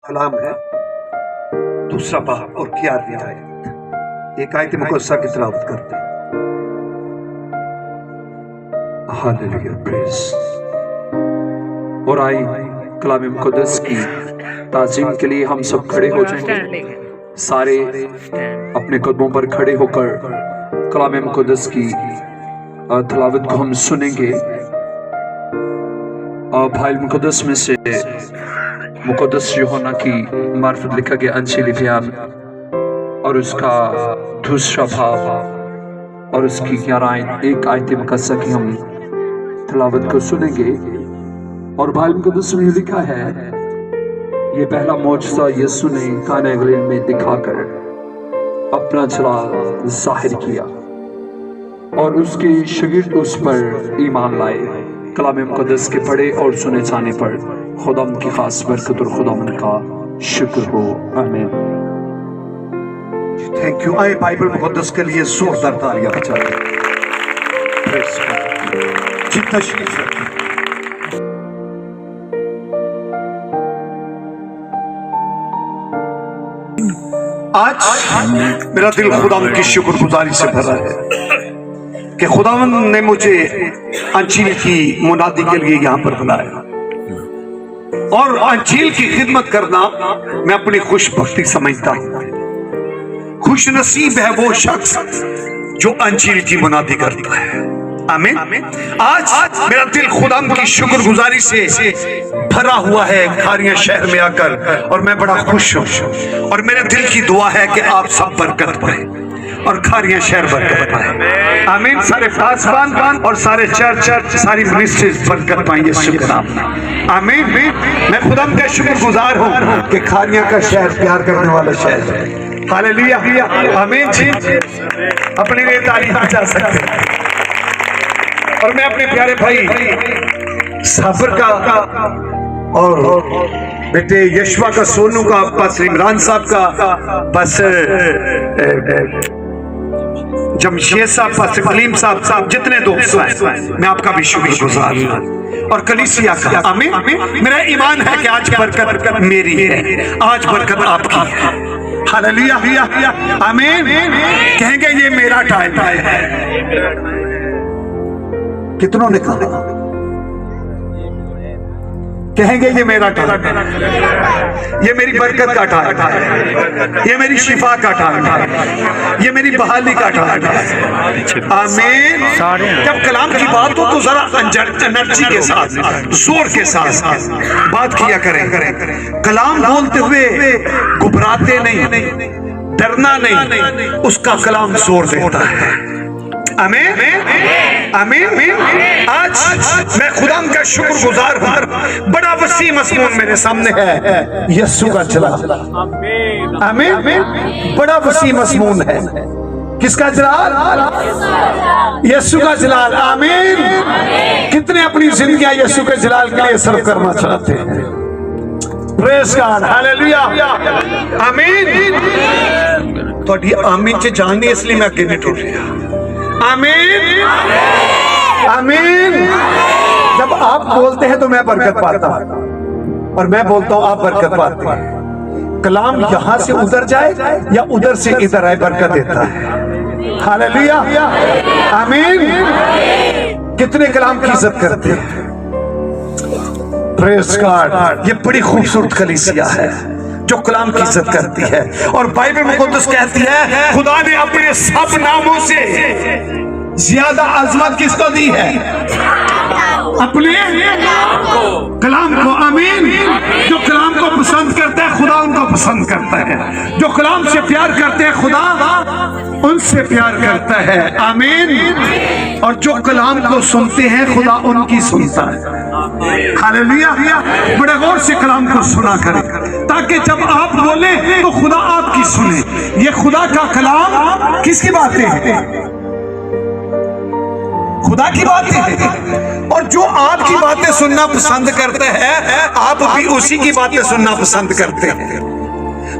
कलाम है, दूसरा बाब और 11वीं आयत। एक आयत मुकद्दसा की तिलावत करते हैं। Hallelujah, praise. और आई कलाम मुकद्दस की ताज़ीम के लिए हम सब खड़े हो जाएंगे। सारे अपने कदमों पर खड़े होकर कलाम मुकद्दस की तिलावत को हम सुनेंगे। भाई मुकद्दस में से मुकद्दस यूहन्ना की मार्फत लिखा गया अंजीली बयान और उसका दूसरा भाव और उसकी 11 एक आयत मुकद्दसा की हम तिलावत को सुनेंगे। और भाई मुकद्दस में लिखा है, ये पहला मौजज़ा यीशु ने काना गलील में दिखाकर अपना जलाल जाहिर किया और उसके शागिर्द उस पर ईमान लाए। कलाम मुकद्दस के पढ़े और सुने जाने पर खुदाम की खास बरकत और खुदाम का शुक्र हो। आमीन। Thank you. आए बाइबल मुकद्दस के लिए जोरदार तालियां बजाएं। जितना तशरीफ रखें। आज मेरा दिल खुदाम की शुक्रगुजारी से भरा है कि खुदावन ने मुझे अंजील की मुनादी के लिए यहाँ पर बुलाया और अंजील की खिदमत करना मैं अपनी खुशबख्ती समझता हूँ। खुश नसीब है वो शख्स जो अंजील की मुनादी करता है। आमीन। आज मेरा दिल खुदाम की शुक्रगुजारी से भरा हुआ है खारिया शहर में आकर, और मैं बड़ा खुश हूँ। और मेरे दिल की दुआ है कि आप सब बरकत पाए और खारिया शहर बरकत पाए। आमीन। सारे पासबान और सारे चर्च सारी मिनिस्ट्रीज बरकत पाएंगे यीशु के नाम में। आमीन। मैं खुदाम का शुक्रगुजार हूँ कि खारिया का शहर प्यार करने वाला शहर है। हालेलुया। आमीन जी। अपने लिए तालियां बजा सकते हैं। और मैं अपने प्यारे भाई साबर का और बेटे यशवा का, सोनू का, पास्टर इमरान साहब का, बस जमशेद साहब, पास्टर कलीम साहब, जितने दोस्त हैं मैं आपका भी शुक्रगुजार हूं और कलीसिया का। आमीन। मेरा ईमान है कि आज बरकत मेरी है, आज बरकत आपकी है। हालेलुया। आमीन। कहेंगे ये मेरा टाइम है। कितनों ने कहा? कहेंगे ये मेरा टाइम है, ये मेरी बरकत का टाइम है, ये मेरी शिफा का टाइम है, ये मेरी बहाली का टाइम है। आमीन। जब कलाम की बात हो तो जरा एनर्जी के साथ, जोर के साथ बात किया करें। कलाम बोलते हुए घबराते नहीं, डरना नहीं, उसका कलाम जोर देता है। आमीन। आमीन। आज मैं खुदाम का शुक्रगुजार हूँ। बड़ा वसी मज़मून मेरे सामने है, यीशु का जलाल। आमीन। बड़ा वसी मज़मून है। किसका जलाल? यीशु का जलाल। आमीन। कितने अपनी जिंदगी यीशु के जलाल के लिए सर्व करना चाहते हैं? Praise God. हालेलुया। आमीन। तो आमीन से जाननी, इसलिए मैं अगे नहीं टूट रहा। आमीन। आमीन। जब आप बोलते हैं तो मैं बरकत पाता हूं और मैं बोलता हूं आप बरकत पाते हैं। कलाम यहां से उधर जाए या उधर से इधर आए, बरकत देता है। हालेलुया। आमीन। कितने कलाम की इज्जत करते हैं? Praise God. ये बड़ी खूबसूरत कलीसिया है जो कलाम की इज्जत करती है। और बाइबल मुकद्दस कहती है खुदा ने अपने सब नामों से ज्यादा अजमत किसको दी है? अपने कलाम को। आमीन। जो कलाम को पसंद करता है खुदा उनको पसंद करता है। जो कलाम से प्यार करते हैं खुदा उनसे प्यार करता है। आमीन। और जो कलाम को सुनते हैं खुदा उनकी सुनता है। हालेलुया। बड़े गौर से कलाम को सुना करें ताकि जब आप बोले तो खुदा आपकी सुने। ये खुदा का कलाम किसकी बातें हैं? खुदा की बातें हैं। और जो आपकी बातें सुनना पसंद करते हैं आप भी उसी की बातें सुनना पसंद करते हैं।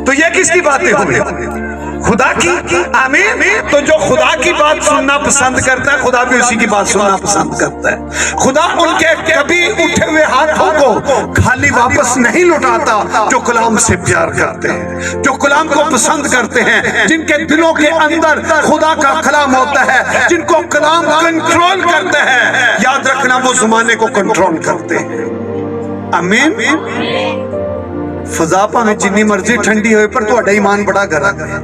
तो ये किसकी बातें हुई? खुदा की। आमीन। तो जो खुदा की बात सुनना पसंद करता है, खुदा भी उसी की बात सुनना पसंद करता है। खुदा उनके कभी उठे हुए हाथों को खाली वापस नहीं लौटाता जो कलाम से प्यार करते हैं, जो कलाम को पसंद करते हैं, जिनके दिलों के अंदर खुदा का कलाम होता है, जिनको कलाम कंट्रोल करते हैं। याद रखना, वो ज़माने को कंट्रोल करते हैं। आमीन। फजा भावें जिन्नी मर्जी ठंडी होए, पर तुहाडा ईमान बड़ा गर्म है।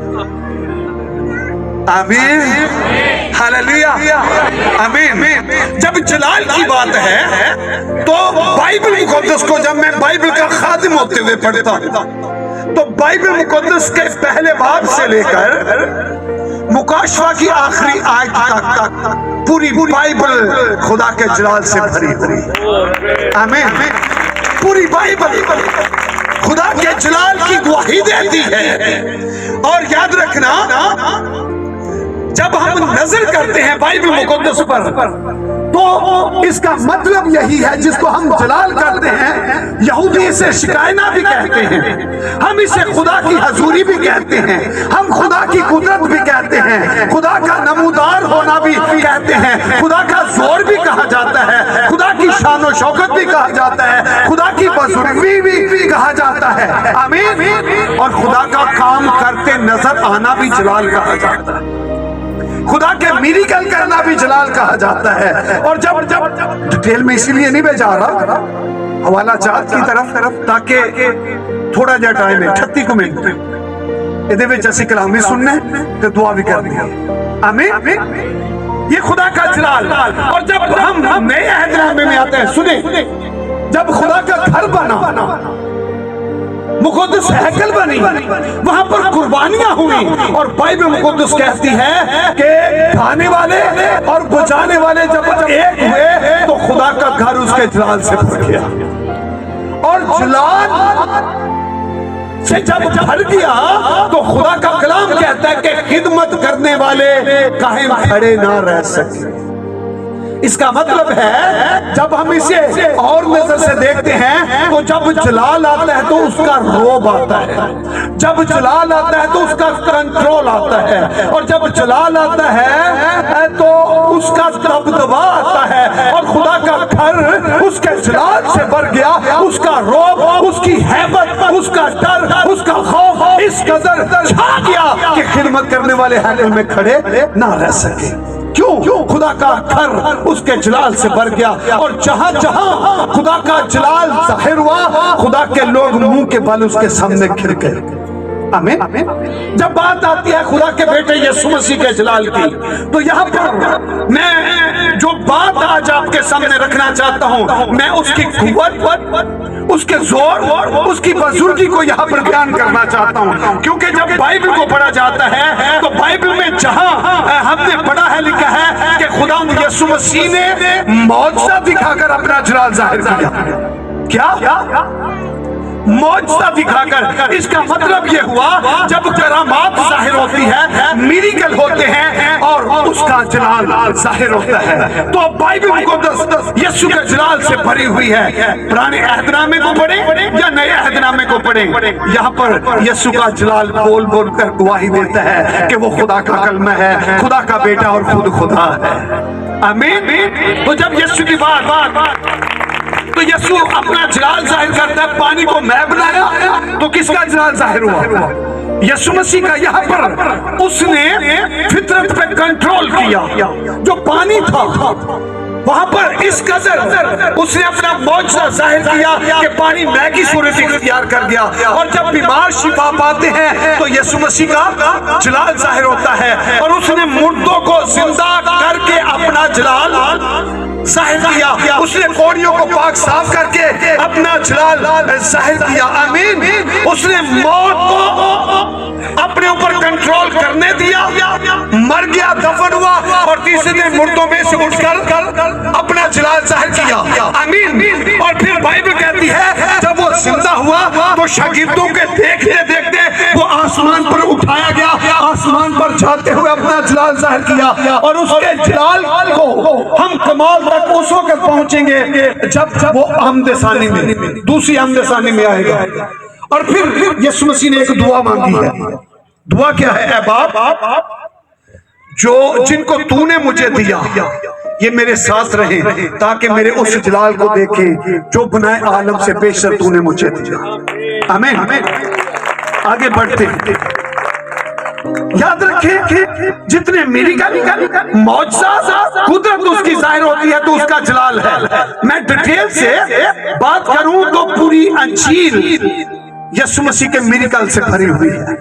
आमीन, हालेलुया, आमीन। जब जलाल की बात है तो बाइबल मुकद्दस को जब मैं बाइबल का खादिम होते हुए पढ़ता हूं, तो बाइबल मुकद्दस के पहले बाब से लेकर मुकाशवा की आखिरी आयत तक पूरी बाइबल खुदा के जलाल से भरी हुई। आमीन। पूरी बाइबल खुदा के जलाल की गवाही देती है। और याद रखना, जब हम नजर करते हैं बाइबल मुकद्दस पर, तो इसका मतलब यही है, जिसको हम जलाल करते हैं, यहूदी इसे शिकायना भी कहते हैं, हम इसे खुदा की हजूरी भी कहते हैं, हम खुदा की कुदरत भी कहते हैं, खुदा का नमूदार होना भी कहते हैं, खुदा का जोर भी कहा जाता है, खुदा की शान और शौकत भी कहा जाता है, खुदा की बुजुर्गी भी कहा जाता है। आमीन। और खुदा का काम करते नजर आना भी जलाल कहा जाता है। खुदा के मिरेकल करना भी जलाल कहा जाता है। और जब डिटेल में इसीलिए नहीं मैं जा रहा, हवाला चार्ट की तरफ, ताकि थोड़ा जा टाइम है, 38 मिनट ਇਹਦੇ ਵਿੱਚ ਅਸੀਂ कलाम भी सुनना है, दुआ भी करनी है। आमीन। ये खुदा का जलाल। और जब हम नए अहदनामे में आते हैं, सुने, जब खुदा का घर बना, मुकद्दस हैकल बनी, वहां पर कुर्बानियां हुई, और बाइबल मुकद्दस कहती है कि खाने वाले और बचाने वाले जब एक हुए तो खुदा का घर उसके जलाल से भर गया। और जलाल से जब भर गया तो खुदा का कलाम कहता है कि खिदमत करने वाले कायम खड़े ना रह सके। इसका मतलब है, जब हम इसे और नजर से देखते हैं, तो जब जलाल आता है तो उसका रोब आता है, जब जलाल आता है तो उसका कंट्रोल आता है, और जब जलाल आता है तो उसका दबदबा आता है। और खुदा का घर उसके जलाल से भर गया, उसका रोब, उसकी हैबत, उसका डर, उसका खौफ इस कदर छा गया कि खिदमत करने वाले हैकल में खड़े ना रह सके। क्यों? खुदा का घर उसके जलाल से भर गया। और जहां जहां खुदा का जलाल जाहिर हुआ, खुदा के लोग मुंह के बल उसके सामने गिर गए। आमीन। जब बात आती है खुदा के बेटे यीशु मसीह के जलाल की, तो यहाँ पर मैं जो बात आज आपके सामने रखना चाहता हूँ, मैं उसकी कुव्वत, उसके जोर, उसकी बुजुर्गी को यहाँ पर बयान करना चाहता हूँ। क्योंकि जब बाइबल को पढ़ा जाता है, तो बाइबल में जहाँ हमने पढ़ा है, लिखा है कि खुदा यीशु मसीह ने मौजज़ा दिखाकर अपना जलाल जाहिर किया। क्या? मौजज़ा दिखाकर। इसका मतलब यह हुआ, जब करामात जाहिर होती है, मिरेकल होते हैं, और उसका जलाल जाहिर होता है, तो बाइबल मुकद्दस यीशु के जलाल से भरी हुई है। पुराने अहदनामे को पढ़े या नए अहदनामे को पढ़े, यहाँ पर यीशु का जलाल बोल बोल कर गवाही देता है कि वो खुदा का कलमा है, खुदा का बेटा और खुद खुदा है। आमीन। तो जब यीशु की बात, तो यीशु अपना जलाल जाहिर करता है। पानी को मैं बनाया, तो किसका जलाल जाहिर हुआ? यीशु मसीह का। यहाँ पर उसने फितरत पे कंट्रोल किया। जो पानी था वहां पर इस कदर उसने अपना मौजज़ा जाहिर किया कि पानी मैगी सूरत इख्तियार कर गया। और जब बीमार शिफा पाते हैं तो यीशु मसीह का जलाल जाहिर होता है। और उसने मुर्दों को जिंदा करके अपना जलाल जाहिर किया। उसने कोड़ियों को पाक साफ करके अपना जलाल जाहिर किया। आमीन। उसने मौत को अपने ऊपर कंट्रोल करने दिया, मर गया, दफन हुआ, और तीसरे दिन मुर्दों में से उठकर अपना जलाल जाहिर किया। आमीन। और फिर बाइबल कहती है, जब वो जिंदा हुआ तो शागिर्दों के देखते देखते वो आसमान पर उठाया गया, आसमान पर जाते हुए अपना जलाल जाहिर किया। और उसके जलाल को हम कमाल तक उस वक्त पहुंचेंगे जब वो आमदसानी में, दूसरी आमदसानी में आएगा। और फिर यीशु मसीह ने एक दुआ मांगी है। दुआ क्या है? ऐ बाप, जो जिनको तूने मुझे दिया ये मेरे साथ रहे, ताकि मेरे उस जलाल को देखे जो बनाए आलम से बेशर तूने मुझे दिया। आमीन। आगे बढ़ते याद रखें, जितने मिरेकल मौजज़ा कुदरत उसकी जाहिर होती है तो उसका जलाल है। मैं डिटेल से बात करूं तो पूरी अंजील यीशु मसीह के मिरेकल से भरी हुई है।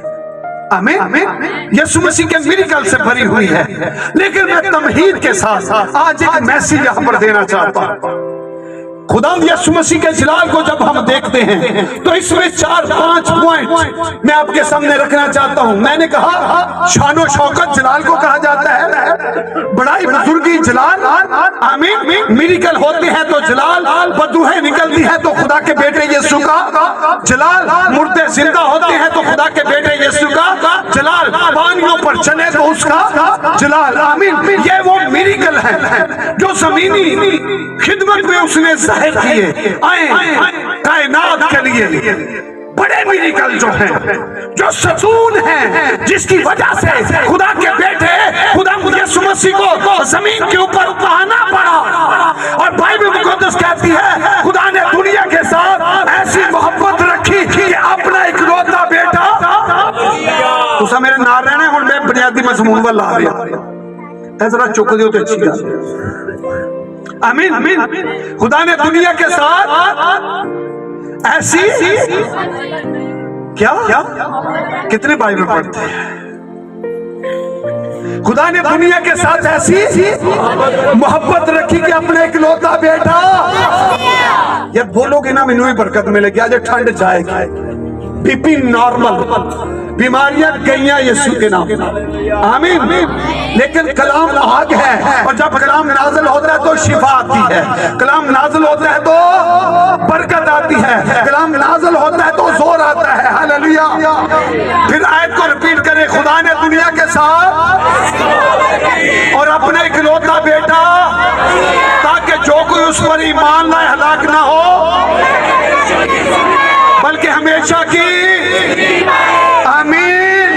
आमीन। यीशु मसीह के मिरेकल से भरी हुई है। लेकिन मैं तमहीद के साथ आज एक मैसेज यहां पर देना चाहता हूं। खुदा यीशु मसीह के जलाल को जब हम देखते हैं तो इसमें 4-5 पॉइंट मैं आपके सामने रखना चाहता हूं। मैंने कहा शानो शौकत जलाल को कहा जाता है, बड़ाई बुजुर्गी जलाल। आमीन। मिरेकल होते हैं तो जलाल, बदरूहें निकलती है तो खुदा के बेटे यीशु का जलाल, मुर्दे जिंदा होते हैं तो खुदा के बेटे यीशु का जलाल, पानियों पर चले तो उसका जलाल। आमीन। ये वो मिरेकल है जो जमीनी खिदमत में उसने जाहिर किए आए कायनात के लिए। बड़े मिरेकल जो हैं, जो सतून हैं, जिसकी वजह से खुदा के बेटे खुदा यीशु मसीह को जमीन के ऊपर आना पड़ा। और बाइबल मुकद्दस कहती है खुदा ने दुनिया के साथ ऐसी मोहब्बत रखी कि अपना इकलौता बेटा, तुसा मेरे नाल रहना हुण मैं बुनियादी मजमून वाल आ रहा, जरा चुक दियो तो अच्छी गल। आमीन। खुदा ने दुनिया के साथ ऐसी क्या कितने बाइबल पढ़ते हैं? खुदा ने दुनिया के साथ ऐसी मोहब्बत रखी कि अपने इकलौता बेटा। यार बोलोगे ना मैनू ही बरकत मिलेगी। आज ठंड जाएगी, बीपी नॉर्मल, बीमारियां गईया यीशु के नाम। आमीन। लेकिन कलाम आग है, और जब कलाम नाज़िल होता है तो शिफा आती है, कलाम नाज़िल होता है तो बरकत आती है, कलाम नाज़िल होता है तो जोर आता है। हालेलुया। फिर आयत को रिपीट करें, खुदा ने दुनिया के साथ और अपने इकलौता बेटा, ताकि जो कोई उस पर ईमान लाए हलाक ना हो बल्कि हमेशा की। आमीन।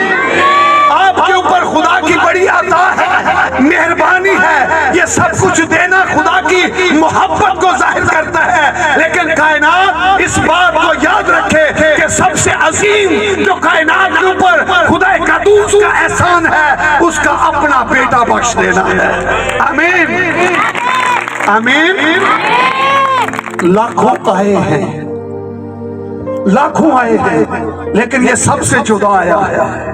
आपके ऊपर खुदा की बड़ी अता है, मेहरबानी है। ये सब कुछ देना खुदा की मोहब्बत को जाहिर करता है। लेकिन कायनात इस बात को याद रखे कि सबसे अजीम जो कायनात के ऊपर खुदा कदूस का एहसान है, उसका अपना बेटा बख्श देना है। आमीन। आमीन। लाखों आए हैं, लाखों आए हैं, लेकिन ये सबसे जुदा आया है।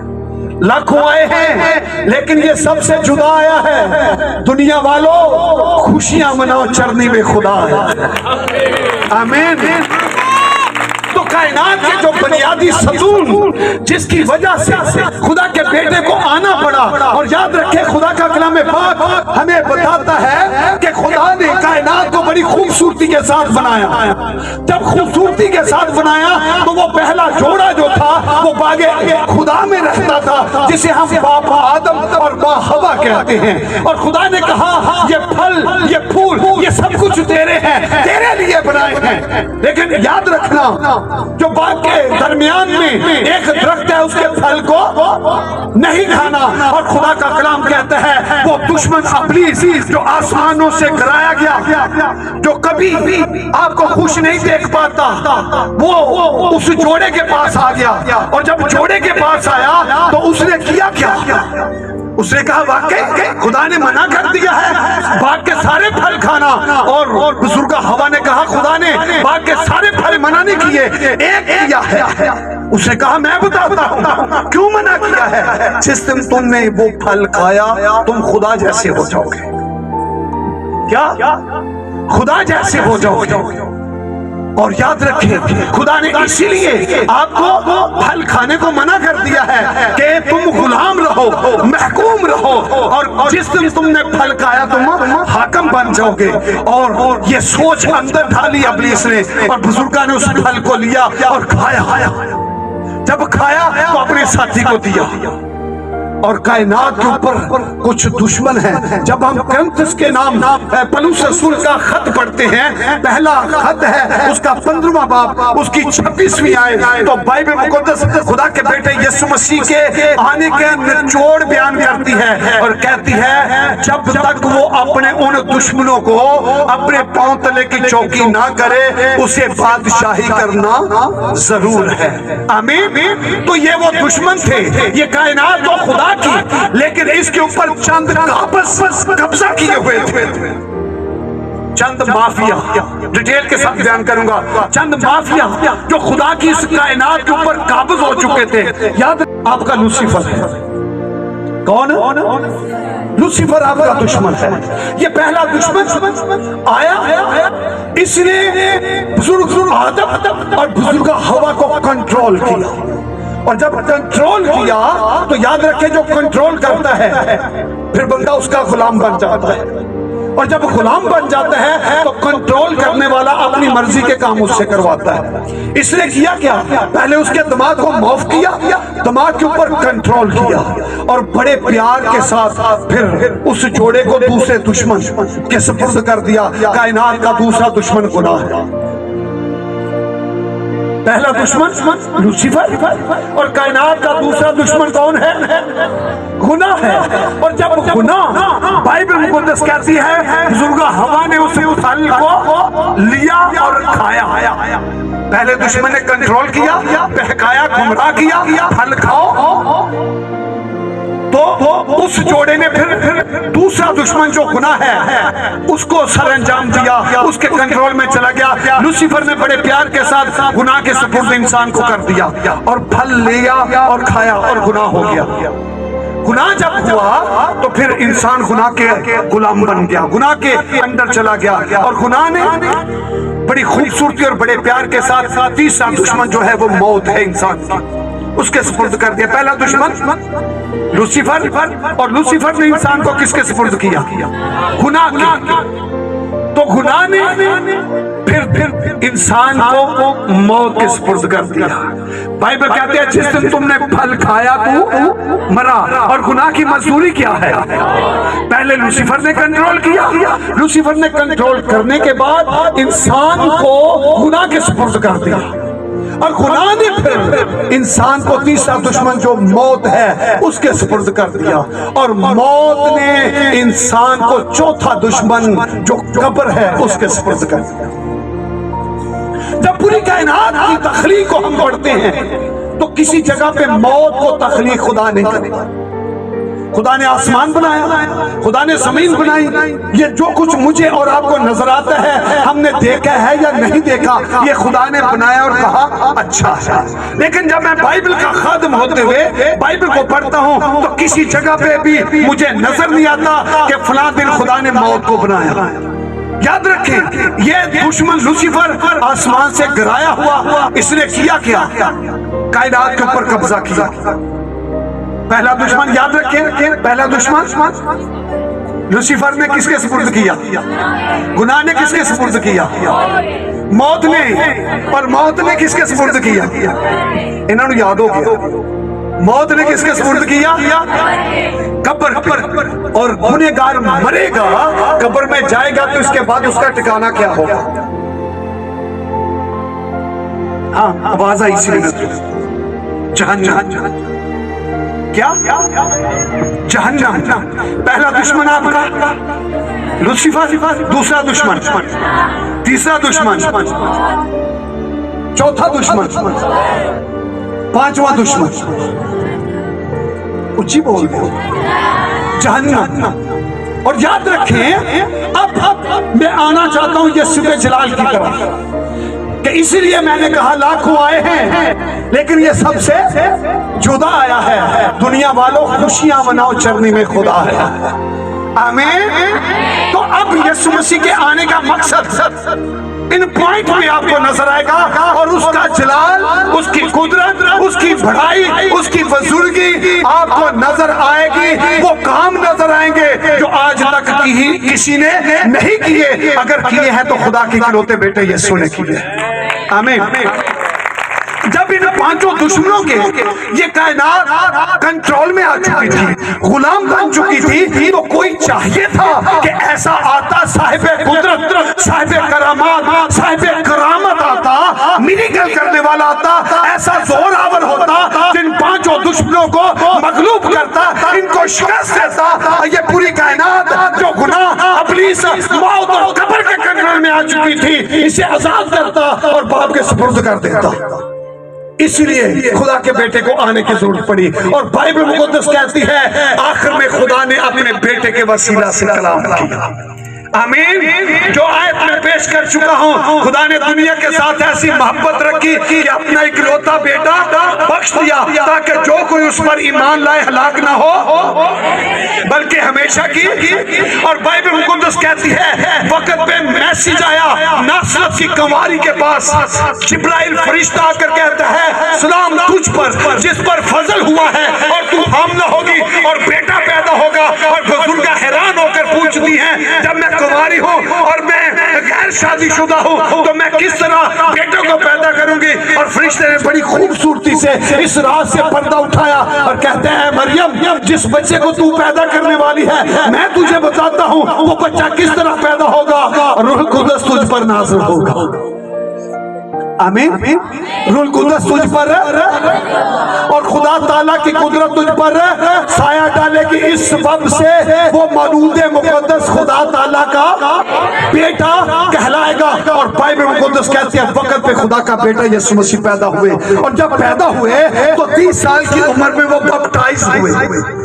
लाखों आए हैं लेकिन ये सबसे जुदा आया है। दुनिया वालों खुशियां मनाओ, चरनी में खुदा आया है। आमीन। तो कायनात के जो बुनियादी सतून जिसकी वजह से खुदा के बेटे को आना पड़ा। और याद रखें खुदा का कलाम पाक हमें बताता है कि खुदा ने कायनात को बड़ी खूबसूरती के साथ बनाया। जब खूबसूरती के साथ बनाया तो वो पहला जोड़ा जो था वो बागे खुदा में रहता था, जिसे हम बाप आदम और माँ हवा कहते हैं। और खुदा ने कहा ये फल, ये फूल, ये सब कुछ तेरे हैं, तेरे लिए बनाए हैं। लेकिन याद रखना जो बाग के दरमियान में एक दरख्त है उसके फल को नहीं खाना। और खुदा का कलाम कहता है वो दुश्मन इब्लीस जो आसमानों से गिराया गया, जो कभी आपको खुश नहीं देख पाता, वो उस जोड़े के पास आ गया। और जब जोड़े के पास आया तो उसने किया क्या? उसने कहा वाकई खुदा ने मना कर दिया है बाग के सारे फल खाना। और बुजुर्ग हवा ने कहा खुदा ने बाग के सारे फल मना नहीं किए, एक किया है। उसने कहा मैं बताता हूँ क्यों मना किया है। जिस दिन तुमने वो फल खाया तुम खुदा जैसे हो जाओगे। क्या? खुदा जैसे हो जाओगे। और याद रखें खुदा ने इसीलिए आपको फल खाने को मना कर दिया है कि तुम गुलाम रहो, महकूम रहो। और जिस दिन तुमने फल खाया तुम हाकम बन जाओगे। और ये सोच अंदर ढाली इब्लीस ने, और बुजुर्गा ने उस फल को लिया और खाया। जब खाया तो अपने साथी को दिया। और कायनात के ऊपर कुछ दुश्मन हैं। जब हम ग्रंथ के नाम पलूस रसूल का खत पढ़ते हैं, पहला खत है उसका 15वां बाब, उसकी 26वीं आयत, तो बाइबल मुकद्दस खुदा के बेटे यीशु मसीह के आने के निचोड़ बयान करती है और कहती है जब तक वो अपने उन दुश्मनों को अपने पांव तले की चौकी ना करे उसे बादशाही करना जरूर है। आमीन। तो ये वो दुश्मन थे, ये कायनात तो खुदा की, लेकिन इसके ऊपर चंद कब्जा किए हुए थे, चंद माफिया, डिटेल के साथ बयान करूंगा, चंद माफिया जो खुदा की इस कायनात के ऊपर काबिज हो चुके थे। याद आपका लूसीफर है, कौन? लूसीफर आपका दुश्मन है। ये पहला दुश्मन आया, इसने बुजुर्ग आदम और बुजुर्ग हवा को कंट्रोल किया, और जब कंट्रोल किया तो याद रखे जो कंट्रोल करता है फिर बंदा उसका गुलाम बन जाता है, और जब गुलाम बन जाता है तो कंट्रोल करने वाला अपनी मर्जी के काम उससे करवाता है। इसने किया क्या? पहले उसके दिमाग को माफ किया, दिमाग के ऊपर कंट्रोल किया, और बड़े प्यार के साथ फिर उस जोड़े को दूसरे दुश्मन के सुपुर्द कर दिया। कायनात का दूसरा दुश्मन गुनाह है। पहला दुश्मन लूसीफर, और कायनात का दूसरा दुश्मन कौन है? गुनाह है। और जब गुनाह, बाइबल मुकद्दस कहती है बुजुर्ग हवा ने उसे उस फल को लिया और खाया। पहले दुश्मन ने कंट्रोल किया, बहकाया, गुमराह किया, फल खाओ, तो उस जोड़े ने फिर दूसरा दुश्मन जो गुनाह है उसको सर अंजाम दिया, उसके कंट्रोल में चला गया। लूसीफर ने बड़े प्यार के साथ गुनाह के सुपुर्द इंसान को कर दिया, और फल लिया और खाया, और गुनाह हो गया। गुनाह जब हुआ तो फिर इंसान गुनाह के गुलाम बन गया, गुनाह के अंदर चला गया, और गुनाह ने बड़ी खूबसूरती और बड़े प्यार के साथ तीसरा दुश्मन जो है वो मौत है इंसान की, उसके सुपुर्द कर दिया। पहला दुश्मन लूसीफर, और लूसीफर ने इंसान को किसके सुपुर्द किया? गुनाह की। तो गुनाह ने फिर इंसान को मौत के सुपुर्द कर दिया। बाइबल कहते हैं जिस दिन तुमने फल खाया तू मरा, और गुनाह की मजदूरी क्या है? पहले लूसीफर ने कंट्रोल किया, लूसीफर ने कंट्रोल करने के बाद इंसान को गुनाह के सुपुर्द कर दिया, और गुनाह ने फिर इंसान को तीसरा दुश्मन जो मौत है उसके सुपुर्द कर दिया, और मौत ने इंसान को चौथा दुश्मन जो कब्र है उसके सुपुर्द कर दिया। जब पूरी कायनात की तख्लीक को हम पढ़ते हैं तो किसी जगह पे मौत को तख्लीक खुदा ने करी। खुदा ने आसमान बनाया, खुदा ने जमीन बनाई, ये जो कुछ मुझे और आपको नजर आता है हमने देखा है या नहीं देखा, ये खुदा ने बनाया और कहा अच्छा है। लेकिन जब मैं बाइबल का खादिम होते हुए बाइबल को पढ़ता हूँ तो किसी जगह पे भी मुझे नजर नहीं आता कि फलां दिन खुदा ने मौत को बनाया। याद रखें ये दुश्मन लूसीफर आसमान से गिराया हुआ, इसने किया क्या? कायनात के ऊपर कब्जा किया। पहला दुश्मन याद रखें, पहला दुश्मन लूसीफर ने किसके सुपुर्द किया? गुनाह ने किसके सुपुर्द किया? मौत ने। और मौत ने किसके सुपुर्द किया? इन्होंने याद हो गया, मौत ने किसके सुपुर्द किया? कब्र। और गुनहगार मरेगा, कब्र में जाएगा तो इसके बाद उसका ठिकाना क्या होगा? हाँ, आवाज आई इसी जहन्नम। क्या? जहन्नम। पहला दुश्मन आपका लूसीफर, दूसरा दुश्मन, तीसरा दुश्मन, चौथा दुश्मन, पांचवा दुश्मन, ऊंची बोल जहन्नम। और याद रखें अब मैं आना चाहता हूं यीशु के जलाल की तरफ, कि इसीलिए मैंने कहा लाखों आए हैं लेकिन ये सबसे जुदा आया है। दुनिया वालों खुशियां मनाओ, चरनी में खुदा है। आमीन। तो अब यीशु मसीह के आने का मकसद इन पॉइंट में आपको नजर आएगा, और उसका जलाल, उसकी कुदरत, उसकी बड़ाई, उसकी बुजुर्गी आपको नजर आएगी। वो काम नजर आएंगे जो आज तक किसी ने नहीं किए, अगर किए हैं तो खुदा के इकलौते बेटे यीशु ने किए। आमीन। जब इन पांचों दुश्मनों के ये कायनात कंट्रोल में आ चुकी थी, गुलाम बन चुकी थी, तो कोई चाहिए था कि ऐसा आता साहिब कुदरत, साहिब करामात, साहिब करामत आता, मिरेकल करने वाला आता, ऐसा जोरावर होता जिन पांचों दुश्मनों को मगलूब करता, इनको शिकस्त देता। ये पूरी कायनात जो गुनाह इब्लीस मौत और कब्र के कंट्रोल में आ चुकी थी, इसे आजाद करता और बाप के सुपुर्द कर देता। इसलिए खुदा के बेटे को आने की जरूरत पड़ी। और बाइबल मुकद्दस कहती है आखिर में खुदा ने अपने बेटे के वसीला से कलाम किया। आमीन। जो आयत में पेश कर चुका हूं, खुदा ने दुनिया के साथ ऐसी मोहब्बत रखी कि अपना इकलौता बेटा बख्श दिया ताकि जो कोई उस पर ईमान लाए हलाक ना हो बल्कि हमेशा की। और बाइबल मुकद्दस कहती है वक्त पे मैसेज आया नासरत की कंवारी के पास, जिब्राइल फरिश्ता आकर कहता है सलाम तुझ पर जिस पर फजल हुआ है और तू हामला होगी और बेटा पैदा होगा। और बुजुर्ग हैरान होकर पूछती हैं जब मैं कुंवारी हूँ और मैं गैर शादीशुदा हूँ तो मैं किस तरह बेटों को पैदा करूंगी। और फरिश्ते ने बड़ी खूबसूरती से इस राज से पर्दा उठाया और कहते हैं मरियम जिस बच्चे को तू पैदा करने वाली है मैं तुझे बताता हूँ वो बच्चा किस तरह पैदा होगा। रूह कुद्दस तुझ पर नाज़िल होगा। आमीन। रूह कुद्दस तुझ पर और खुदा ताला की कुदरत तुझ पर साया डालेगी। इस सबब से वो मौलूद मुकद्दस खुदा ताला का बेटा कहलाएगा। और बाइबल मुकद्दस कहती है वक्त पे खुदा का बेटा यीशु मसीह पैदा हुए। और जब पैदा हुए तो 30 साल की उम्र में वो बपटाइज हुए।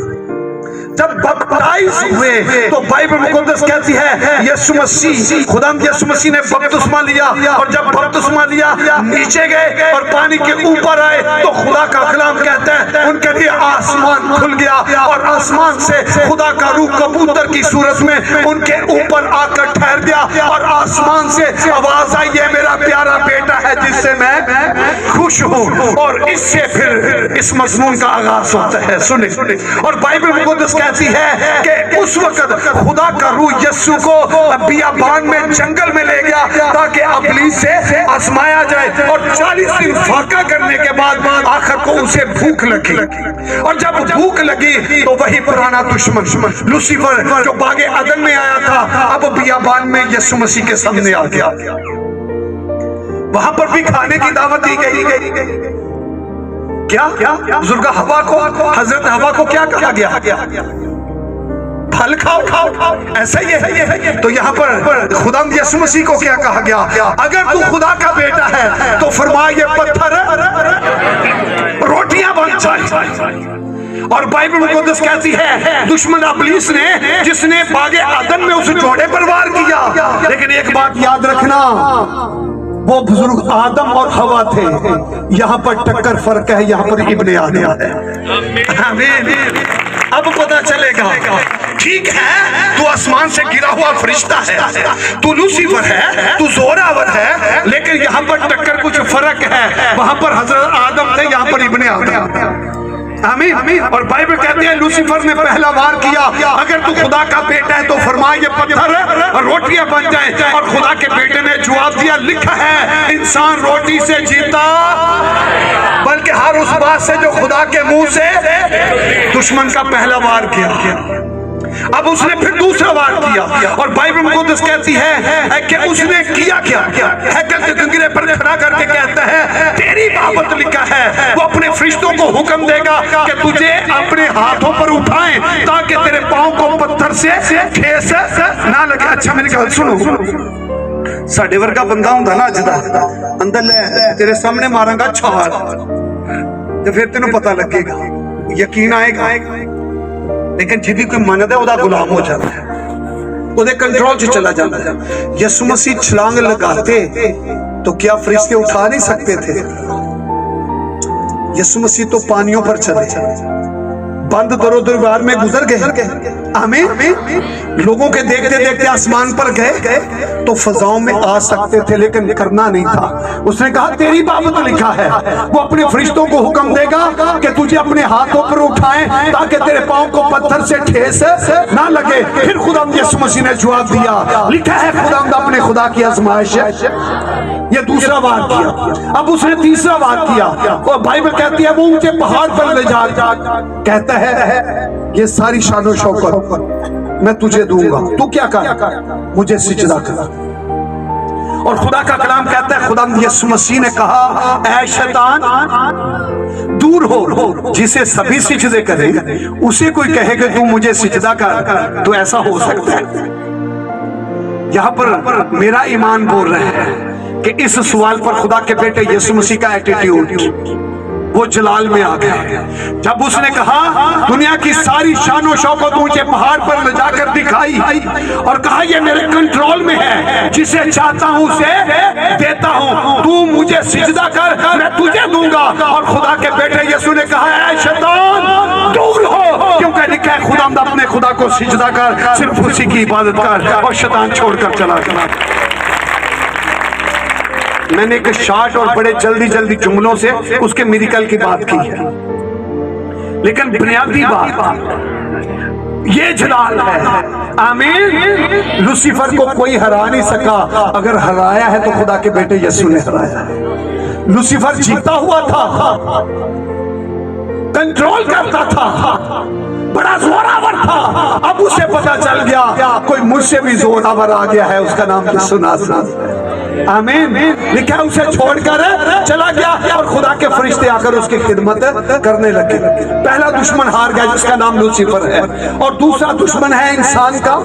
जब बपटाइज हुए तो बाइबल मुकद्दस कहती है यीशु मसीह खुदा यीशु मसीह ने बपतिस्मा लिया। और जब बपतिस्मा लिया नीचे गए और पानी के ऊपर आए तो खुदा का कलाम कहता है उनके लिए आसमान खुल गया और आसमान से खुदा का रूह कबूतर की सूरत में उनके ऊपर आकर ठहर गया। और आसमान से आवाज आई ये मेरा प्यारा बेटा है जिससे मैं खुश हूँ। और इससे फिर इस मज़मून का आगाज होता है। सुने। और बाइबल मुकद्दस कहती है कि उस वक्त खुदा का रूह यीशु को बियाबान में जंगल में ले गया ताकि इब्लीस से आजमाया जाए। और 40 दिन फाका करने के बाद आखिर को उसे भूख लगी। और जब भूख लगी तो वही पुराना दुश्मन लूसीफर जो बागे अदन में आया था अब बियाबान में यीशु मसीह के सामने आ गया। वहां पर भी खाने की दावत दी गई। क्या बुजुर्ग हवा को हजरत हवा को क्या कहा गया? फल खाओ ऐसा ही है। तो यहाँ पर खुदा यीशु मसीह को क्या कहा गया? अगर तू खुदा का बेटा है तो फरमा ये पत्थर रोटियां बन जाए। और बाइबल मुकद्दस कहती है दुश्मन इब्लीस ने जिसने बागे आदम में उस जोड़े पर वार किया। लेकिन एक बात याद रखना वो बुजुर्ग आदम और हवा थे। यहाँ पर टक्कर फर्क है, यहाँ पर इब्ने आदम है। आमीन। अब पता चलेगा ठीक है तू आसमान से गिरा हुआ फरिश्ता है, तू लूसीफर है, तू जोरावर है, लेकिन यहाँ पर टक्कर कुछ फर्क है। वहां पर हजरत आदम थे, यहाँ पर इब्ने आदम। आमीन। और बाइबल कहती है लूसीफर ने पहला वार किया अगर तू खुदा का बेटा है तो फरमाए ये पत्थर रोटियां बन जाए। और खुदा के बेटे ने जवाब दिया लिखा है इंसान रोटी से जीता बल्कि हर उस बात से जो खुदा के मुंह से। दुश्मन का पहला वार किया, अब उसने फिर दूसरा वार किया। और बाइबल मुकद्दस कहती है कि उसने किया क्या? हैकल के कंगरे पर खड़ा करके कहता है तेरी बाबत लिखा है वो अपने फरिश्तों को हुक्म देगा कि तुझे अपने हाथों पर उठाएं ताकि तेरे पांव को पत्थर से ठेस ना लगे। अच्छा मेरी गल सुनो, साडे वर्गा बंदा हुंदा ना अज दा अंदर ले तेरे सामने मारांगा छाल तो फिर तेनों पता लगेगा, यकीन आएगा। लेकिन जिदी कोई मनदा है गुलाम हो जाता है, उहदे कंट्रोल च चला जाता है। यीशु मसीह छलांग लगाते तो क्या फरिश्ते उठा नहीं सकते थे? यीशु मसीह तो पानियों पर चले, बंद दरो दरबार में गुजर गए, आमीन। लोगों के देखते देखते आसमान पर गए तो फजाओं में आ सकते थे लेकिन करना नहीं था। उसने कहा तेरी बाबत लिखा है, वो अपने फरिश्तों को हुक्म देगा कि तुझे अपने हाथों पर उठाएं ताकि तेरे पांव को पत्थर से ठेस ना लगे। फिर खुदावंद यीशु मसीह ने जवाब दिया, लिखा है खुदावंद अपने खुदा की आजमाइश है। ये दूसरा बार किया। अब उसने तीसरा बार किया और बाइबल कहती है वो ऊंचे पहाड़ पर ले जा कहता है ये सारी शान और शौकत मैं तुझे दूंगा, तू क्या कर, मुझे सिजदा कर। और खुदा का कलाम कहता है खुदावंद यीशु मसीह ने कहा, ऐ शैतान दूर हो, जिसे सभी सिजदे करें उसे कोई कहे कि तू मुझे सिजदा कर, तो ऐसा हो सकता है। यहां पर मेरा ईमान बोल रहे हैं कि इस सवाल पर खुदा के बेटे यीशु मसीह का एटीट्यूड वो जलाल में आ गया जब उसने कहा दुनिया की सारी शान और शौकत ऊंचे पहाड़ पर ले जाकर दिखाई और कहा ये मेरे कंट्रोल में है, जिसे चाहता हूं उसे देता हूं, तू मुझे सिजदा कर मैं तुझे दूंगा। और खुदा के बेटे यीशु ने कहा ऐ शैतान दूर हो, क्योंकि लिखा है खुदावंद अपने खुदा को सिजदा कर, सिर्फ उसी की इबादत कर, और शैतान छोड़कर चला गया। मैंने एक शॉर्ट और बड़े जल्दी जल्दी जुमलों से उसके मिरेकल की बात की है, लेकिन बुनियादी बात ये जलाल है, आमीन। लूसीफर को कोई हरा नहीं सका, अगर हराया है तो खुदा के बेटे यीशु ने हराया है। लूसीफर जीता हुआ था, कंट्रोल करता था, बड़ा जोरावर था। अब उसे पता चल गया कोई मुझसे भी जोरावर आ गया है, उसका नाम यीशु नासरी है, आमीन। लिखा उसे छोड़कर चला गया और खुदा के फरिश्ते आकर उसकी खिदमत करने लगे। पहला दुश्मन हार गया जिसका नाम लूसीफर है, और दूसरा दुश्मन है इंसान का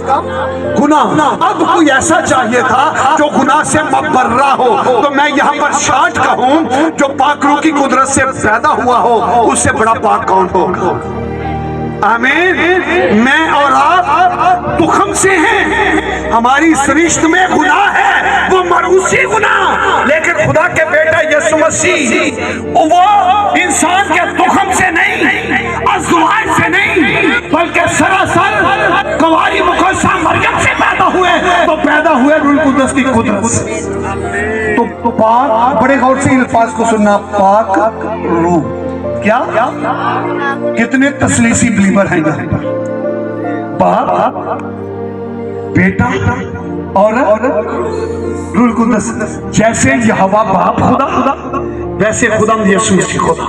गुनाह। अब कोई ऐसा चाहिए था जो गुनाह से मबर्रा हो, तो मैं यहाँ पर शाट कहूँ जो पाकरू की कुदरत से पैदा हुआ हो, उससे बड़ा पाक कौन होगा, आमीन। मैं और आप तुखम से हैं, हमारी सृष्टि में गुनाह है, वो मरूसी गुनाह, लेकिन खुदा के बेटा यीशु मसीह वो इंसान के तुखम से नहीं, अज़वाज से नहीं, बल्कि सरासर कुंवारी मुकद्दसा मरियम से पैदा हुए, तो पैदा हुए रूह कुद्दस की कुदरत से। तो पाक, बड़े गौर से अल्फाज को सुनना, पाक रूह क्या, कितने तसलीसी बिलीवर हैं यहाँ पर, बाप बेटा और रूह कुद्दस। जैसे यहोवा बाप खुदा, वैसे खुदावंद यीशु मसीह खुदा,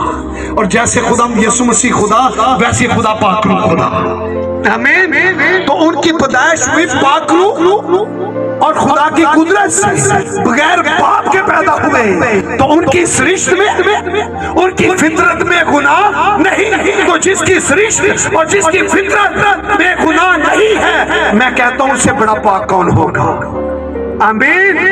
और जैसे खुदावंद यीशु मसीह खुदा, वैसे खुदा पाक रूह खुदा, आमीन। तो उनकी पैदाइश हुई पाक रूह और खुदा की कुदरत से, बगैर बाप के पैदा हुए, तो उनकी सृष्टि में, उनकी फितरत में गुनाह नहीं। तो जिसकी सृष्टि और जिसकी फितरत में गुनाह नहीं है, मैं कहता हूं उससे बड़ा पाक कौन होगा, आमीन।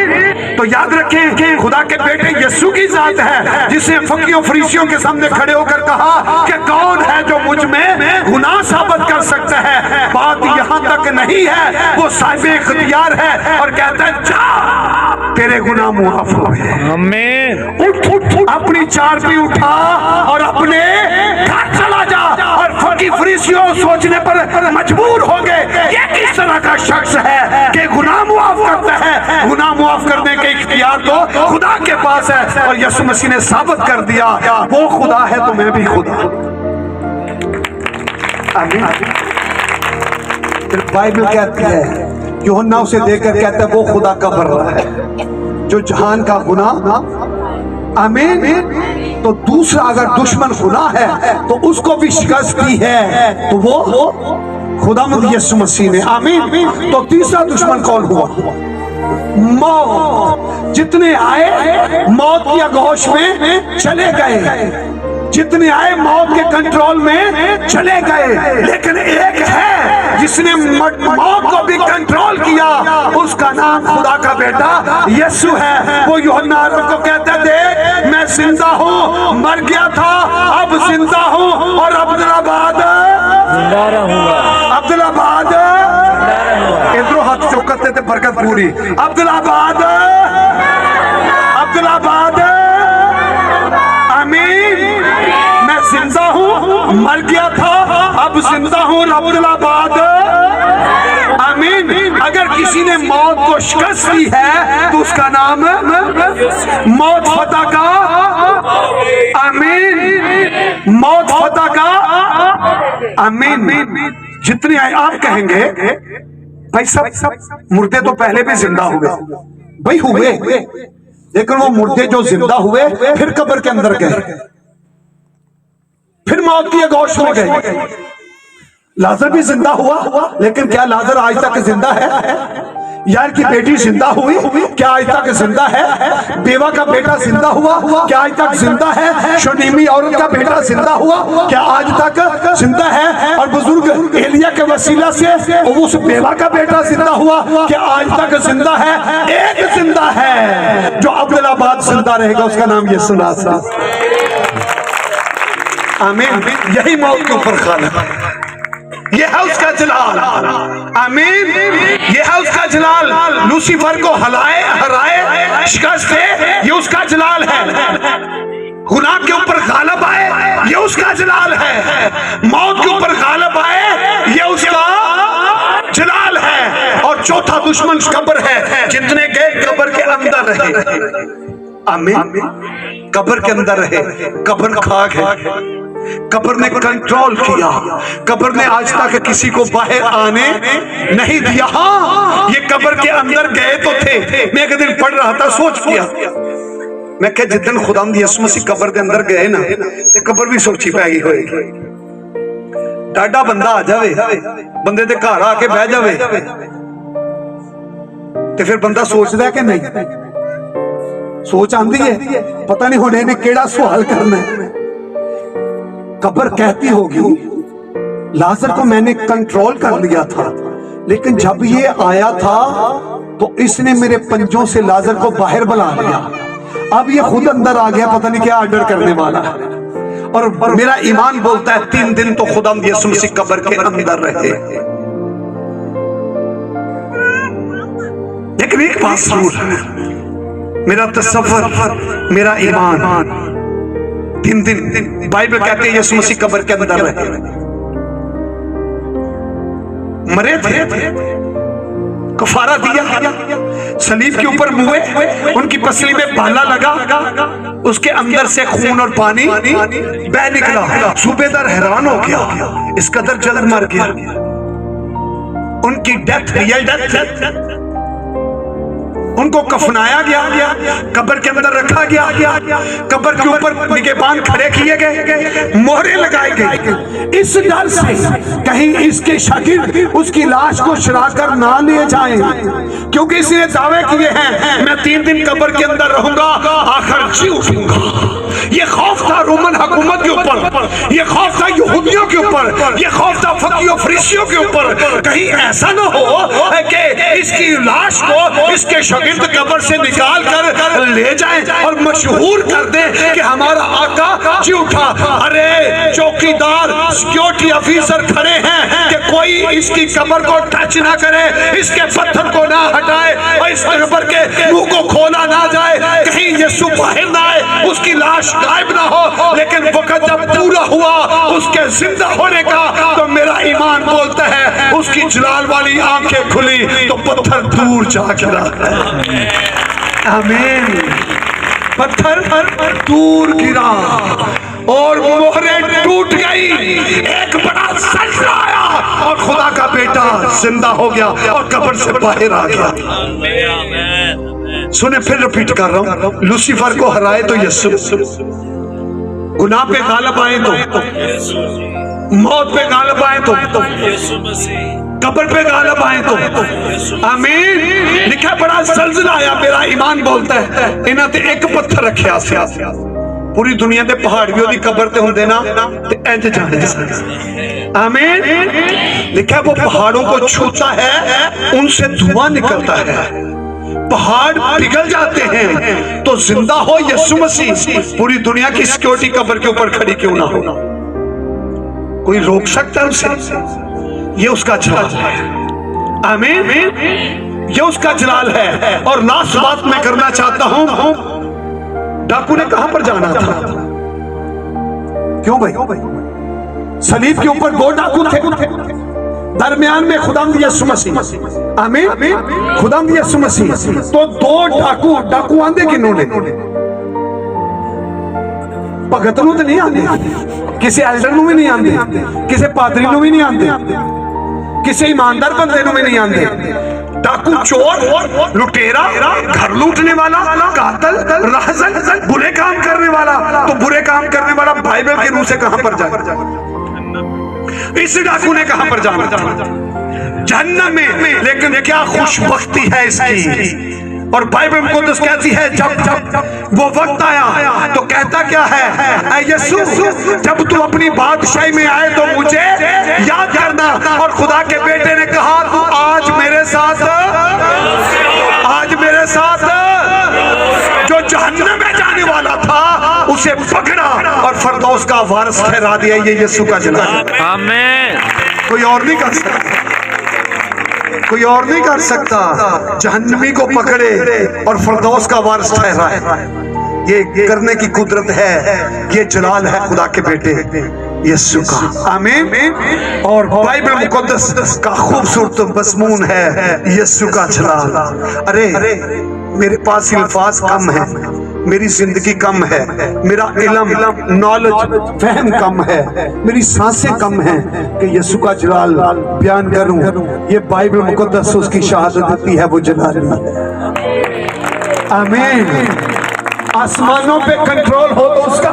तो याद रखें खुदा के बेटे यीशु की जात है, जिसे फकीरों फरीसियों के सामने खड़े होकर कहा कि कौन है जो मुझ में गुनाह साबित कर सकता है। बात यहां तक नहीं है, वो साहिब इख्तियार है और कहता है जा तेरे गुनाह मुआफ हो गए, आमीन। उठ उठ अपनी चारपी उठा और अपने घर चला जा। और फकीर फरीसियों सोचने पर मजबूर हो गए ये किस तरह का शख्स है कि गुनाह मुआफ करता है। गुनाह मुआफ करने के इख्तियार तो खुदा के पास है, और यीशु मसीह ने साबित कर दिया वो खुदा है तो मैं भी खुदा, आमीन। बाइबल कहती है, यूहन्ना उसे देखकर कहता है वो खुदा का बर्रा है जो जहान का गुनाह, आमीन। तो दूसरा अगर दुश्मन गुनाह है तो उसको भी शिकस्त दी है, तो वो खुदावंद यीशु मसीह ने, आमीन। तो तीसरा दुश्मन कौन हुआ, मौत। जितने आए मौत की आगोश में चले गए, जितने आए मौत के कंट्रोल में चले गए, लेकिन एक है जिसने मौत को भी कंट्रोल किया, उसका नाम खुदा का बेटा यीशु है। वो यूहन्ना को कहता है देख मैं जिंदा हूँ, मर गया था अब जिंदा हूँ, और अब्दुल्लाबाद जिंदा रहूंगा, अब्दुल्लाबाद इधरों हाथ चौकते थे बरकत पूरी, अब्दुल्लाबाद अब्दुल्लाबाद, आमीन। मैं जिंदा हूँ, मर गया था अब जिंदा हूं अब्दुल्लाबाद। आमीन। अगर किसी ने मौत को शिकस्त दी है तो उसका नाम मौत फतह का। आमीन। मौत फतह का। आमीन। जितने आप कहेंगे भाई सब मुर्दे तो पहले भी जिंदा हुए, भाई हुए, लेकिन वो मुर्दे जो जिंदा हुए फिर कब्र के अंदर गए, फिर मौत की आगोश में गए। लाजर भी जिंदा हुआ, लेकिन क्या लाजर आज तक जिंदा है? यार की बेटी जिंदा हुई, क्या आज तक जिंदा है? बेवा का बेटा जिंदा हुआ, क्या आज तक जिंदा है? शुनीमी औरत का बेटा जिंदा हुआ, क्या आज तक जिंदा है? और बुजुर्ग एलिया के वसीला से उस बेवा का बेटा जिंदा हुआ, क्या आज तक जिंदा है? एक जिंदा है जो अब्दुल्लाबाद जिंदा रहेगा, उसका नाम यीशु नासरी। आमीन। यही मौत के ऊपर खालिक, ये है उसका जलाल। आमीन। ये है उसका जलाल। लूसीफर को हराए शिकस्त दे, ये उसका जलाल है। गुनाह के ऊपर गालिब आए, ये उसका जलाल है। मौत के ऊपर गालिब आए, ये उसका जलाल है। और चौथा दुश्मन कब्र है। जितने गए कब्र के अंदर रहे। आमीन। कब्र के अंदर रहे। कब्र खाक है, कब्र ने कंट्रोल किया, कब्र ने आज तक किसी को बाहर आने नहीं दिया। हाँ, ये कब्र के अंदर गए तो थे। मैं एक दिन पढ़ रहा था, सोच किया, मैं क्या जिस दिन खुदा यीशु मसीह कब्र के अंदर गए ना, तो कब्र भी सोची पैगी होएगी। डाडा बंदा आ जावे, बंदे दे घर आके बह जावे, तो फिर बंदा सोचता है कि नहीं, सोच आंदी है, पता नहीं होने ने केड़ा सवाल करना है। कब्र कहती होगी लाजर को मैंने कंट्रोल कर लिया था, लेकिन जब ये आया था तो इसने मेरे पंजों से लाजर को बाहर बुला लिया। अब ये खुद अंदर आ गया, पता नहीं क्या ऑर्डर करने वाला है। और मेरा ईमान बोलता है 3 दिन तो खुदा यीशु मसीह कब्र के अंदर रहे। लेकिन एक बात जरूर है, मेरा तसव्वुर, मेरा ईमान 3 दिन बाइबल कहते हैं यीशु मसीह कब्र के अंदर रहे। मरे थे, कफारा दिया, सलीब के ऊपर मुए, उनकी पसली में भाला लगा, उसके अंदर से खून और पानी बह निकला। सूबेदार हैरान हो गया, इस कदर जल्द मर गया। उनकी डेथ, रियल डेथ, उनको कफनाया गया, कब्र के अंदर रखा गया, कब्र के ऊपर निगहबान खड़े किए गए, मोहरें लगाई गई, इस डर से कहीं इसके शागिर्द उसकी लाश को चुरा कर ना ले जाएं, क्योंकि इसने दावे किए हैं मैं 3 दिन कब्र के अंदर रहूंगा, आखिर जी उठूंगा। ये खौफ था रोमन हुकूमत के ऊपर, ये खौफ था यहूदियों के ऊपर, ये खौफ था फकीरों फरीसियों के ऊपर, कहीं ऐसा ना हो कि इसकी लाश को इसके शागिर्द कब्र से निकाल कर ले जाएं और मशहूर कर दें कि हमारा आका जी उठा। अरे चौकीदार, सिक्योरिटी ऑफिसर खड़े हैं कि कोई इसकी कब्र को टच ना करे, इसके पत्थर को ना हटाए और इस कब्र के मुंह को खोला ना जाए, कहीं यीशु बाहर ना आए, उसकी लाश गायब ना हो। लेकिन वक्त जब पूरा हुआ उसके जिंदा होने का, तो मेरा ईमान बोलता है उसकी जलाल वाली आंखें खुली तो पत्थर दूर जाकर रहा। आमीन। पत्थर दूर गिरा और मोहरें टूट गई, एक बड़ा सजदा आया और खुदा का बेटा जिंदा हो गया और कब्र से बाहर आ गया। सुने, फिर रिपीट कर रहा हूं, लूसीफर को हराए तो यीशु, गुनाह पे गालिब आए तो, मौत पे गालिब आए तो, कब्र पे गालिब आए तो। आमीन। लिखा बड़ा जल्जला आया, मेरा ईमान बोलता है इन्हां ते एक पत्थर रखिया सी, पूरी दुनिया के पहाड़ भी ओदी कब्र ते हुंदे ना ते इंज जाने सन। आमीन। लिखा वो पहाड़ों को छूता है, उनसे धुआं निकलता है, पहाड़ पिघल जाते हैं, तो जिंदा हो यीशु मसीह, पूरी दुनिया की सिक्योरिटी कब्र के ऊपर खड़ी क्यों ना हो, कोई रोक सकता है उसे? ये उसका जलाल है। आमीन। ये उसका जलाल है। और लास्ट बात मैं करना चाहता हूं, डाकू ने कहां पर जाना था? क्यों भाई? सलीब के ऊपर 2 डाकू थे, दरमियान में खुदावंद यीशु मसीह। आमीन। खुदावंद यीशु मसीह। तो 2 डाकू आंदे किन्होंने? भगत नूं तो नहीं आंदे, किसी एल्डर नूं भी नहीं आंदे, किसी पादरी नूं भी नहीं आंदे, किसी ईमानदार बंदे नूं भी नहीं आंदे। डाकू, चोर, लुटेरा, घर लूटने वाला, कातल, राहज़न, बुरे काम करने वाला। तो बुरे काम करने वाला बाइबल के रूह से कहां पर जाए? इस डाकू ने कहां पर जाना? जहन्नम में। लेकिन क्या खुशबख्ती है इसकी। और बाइबल मुकद्दस कहती है जब वो वक्त आया तो कहता क्या है? ऐ यीशु, जब तू अपनी बादशाही में आए तो मुझे याद करना। और खुदा के बेटे ने कहा तू आज मेरे साथ जो जहन्नम में जाने वाला था उसे पकड़ा और फरदौस का वारिस ठहरा दिया। ये यीशु का जलाल। आमीन। कोई और नहीं कर सकता, कोई और नहीं कर सकता। जहन्नमी को पकड़े और फरदौस का वारिस ठहरा है। ये करने की कुदरत है, ये जलाल है खुदा के बेटे यीशु का। आमीन। और बाइबल मुकद्दस का खूबसूरत मज़मून है यीशु का जलाल। अरे मेरे पास अल्फाज कम है, मेरी जिंदगी कम है, मेरा इल्म, नॉलेज, फहम कम है, मेरी सांसें कम हैं कि यीशु का जलाल बयान करूं। ये बाइबल मुकद्दस उसकी शहादत देती है, वो जलाल है। आमीन। आसमानों पे कंट्रोल हो तो उसका।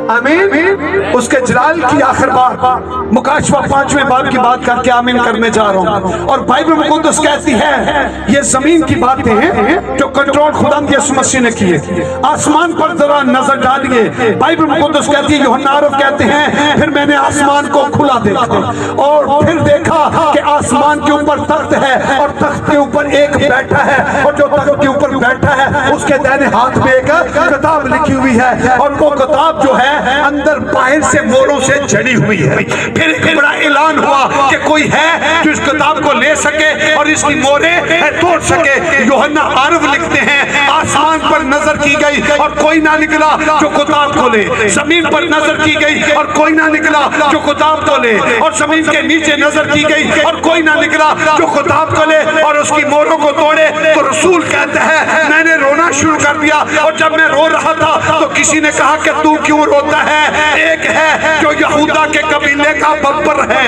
आमीन। उसके जलाल की आखिर बात मुकाशवा 5वें बाब की बात करके आमीन करने जा रहा हूं। और बाइबल मुकद्दस कहती है ये जमीन की बातें हैं जो कंट्रोल खुदावंद यीशु मसीह ने किए। आसमान पर जरा नजर डालिए। बाइबल मुकद्दस कहती है, यूहन्ना आरफ कहते हैं, फिर मैंने आसमान को खुला देखा और फिर देखा कि आसमान के ऊपर तख्त है और तख्त के ऊपर एक बैठा है और जो तख्त के ऊपर बैठा है उसके दाहिने हाथ में एक किताब लिखी हुई है और वो किताब जो है अंदर बाहर से मोरों से जड़ी हुई है। फिर एक बड़ा ऐलान हुआ कि कोई है जो इस किताब को ले सके और इसकी मोहरें तोड़ सके। यूहन्ना आरफ लिखते हैं, आसमान पर नजर की गई और कोई ना निकला जो किताब को ले। जमीन पर नजर की गई और कोई ना निकला जो किताब को ले। और जमीन के नीचे नजर की गई और कोई ना निकला जो किताब को ले और उसकी मोहरों को तोड़े। तो रसूल कहता है मैंने रोना शुरू कर दिया और जब मैं रो रहा था तो किसी ने कहा कि तू क्यों रोता है? एक है जो यहूदा के कबीले का बब्बर है।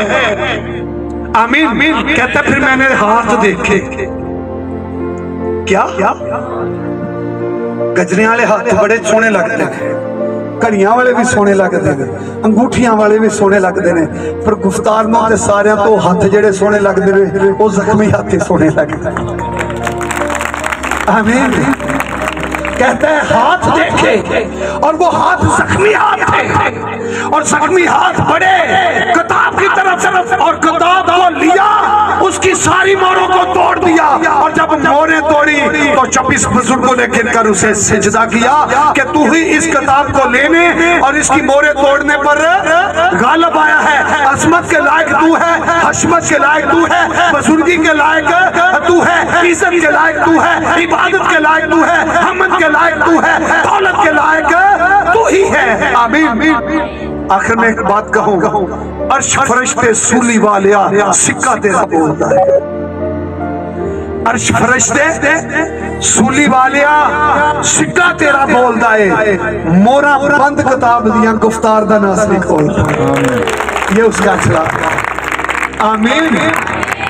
आमीन। कहता फिर मैंने हाथ देखे। क्या गजरे वाले हाथ बड़े सोने लगते हैं, घड़ियां वाले भी सोने लगते हैं, अंगूठियां वाले भी सोने लगते हैं, पर गुफ्तार में सारे तो हाथ जेड़े सोने लगते हैं वो जख्मी हाथ सोने लगते हैं। आमीन। कहते हैं हाथ देखे और वो हाथ जख्मी हाथ थे और जख्मी हाथ बढ़े किताब की तरफ और किताब को लिया, उसकी सारी मोहरों को तोड़ दिया। और जब मोहरें तोड़ी तो 26 बुजुर्गों ने गिरकर उसे सिजदा किया कि तू ही इस किताब को लेने और इसकी मोहरें तोड़ने पर गालिब आया है। असमत के लायक तू है, हशमत के लायक तू है, बुजुर्गी के लायक तू है, इज्जत के लायक तू है, इबादत के लायक तू है, हमद के लायक तू है, दौलत के लायक तू ही है। आमीन। आखिर में एक बात कहूं, अर्श फरिश्ते सूली वालिया सिक्का तेरा बोलता है। अर्श फरिश्ते सूली वालिया सिक्का तेरा बोलता है। मोरा बंद किताब दिया गुफ्तार दा नास नहीं खोलता। ये उसका जलाल। आमीन।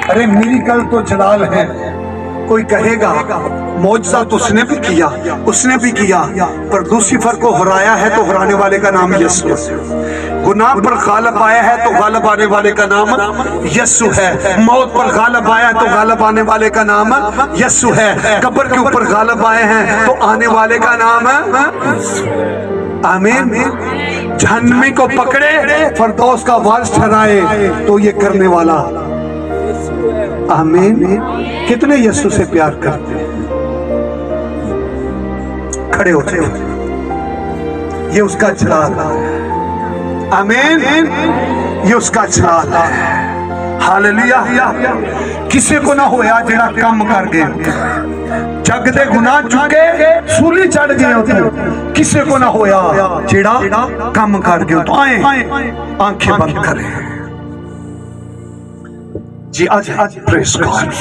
अरे मेरी कल तो जलाल है। कोई कहेगा मौजज़ा तो उसने भी किया, पर लूसीफर को हराया है तो हराने वाले का नाम यीशु है। गुनाह पर गालिब आया है तो गालिब आने वाले का नाम यीशु है। मौत पर गालिब आया है तो गालिब आने वाले का नाम यीशु है। कब्र के ऊपर गालिब आए हैं तो आने वाले का नाम आमीन। जहन्नमी को पकड़े फरदौस का वारिस ठहराए तो ये करने वाला आमीन। कितने यीशु से प्यार करते हैं? खड़े हो जाओ। ये उसका जलाल है। आमीन। ये उसका जलाल है। हालेलुया। किसी को ना होया जेड़ा कम कर गए, जग दे गुनाह चुके सूली चढ़ गए हो, किसी को ना होया जेड़ा कम कर गए। तो आए आंखें बंद करें जी। आज प्रेस गॉड,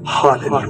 हालेलुया।